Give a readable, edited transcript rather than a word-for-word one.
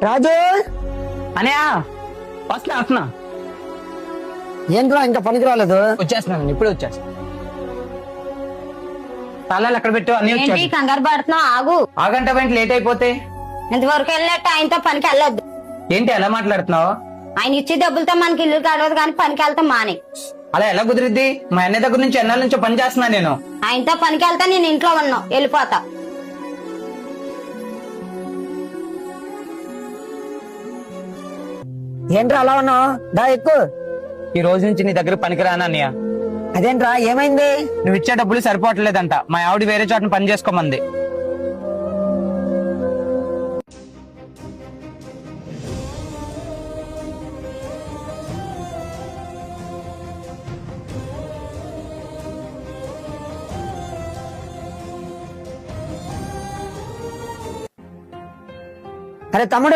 రాజు అనయా వస్తున్నా ఏంట్రా ఇంకా పనికి రాలేదు? వచ్చేస్తున్నాను, ఇప్పుడే వచ్చేస్తాను. తాళాలు ఎక్కడ పెట్టు? అన్ని ఏంటి వచ్చేసి కంగారు పడుతున్నావు? ఆగు. ఆగంట వెంట లేట్ అయిపోతే ఇంతవరకు వెళ్ళినట్టు ఆయనతో పనికి వెళ్ళొద్దు. ఏంటి ఎలా మాట్లాడుతున్నావు? ఆయన ఇచ్చే డబ్బులతో మనకి ఇల్లు కాడవదు, కానీ పనికి వెళ్తాం మానే. అలా ఎలా కుదిరిద్ది? మా అన్నయ్య దగ్గర నుంచి ఎన్నాళ్ళ నుంచో పని చేస్తున్నా నేను. ఆయనతో పనికి వెళ్తా, నేను ఇంట్లో ఉన్నావు, వెళ్ళిపోతా. ఏంట్రా అలా ఉన్నావు? దా ఎక్కువ. ఈ రోజు నుంచి నీ దగ్గర పనికి రాను అన్నయ్య. అదేంట్రా ఏమైంది? నువ్వు ఇచ్చే డబ్బులు సరిపోవట్లేదంట. మా ఆవిడ వేరే చోటన పని చేసుకోమంది. అరే తమ్ముడు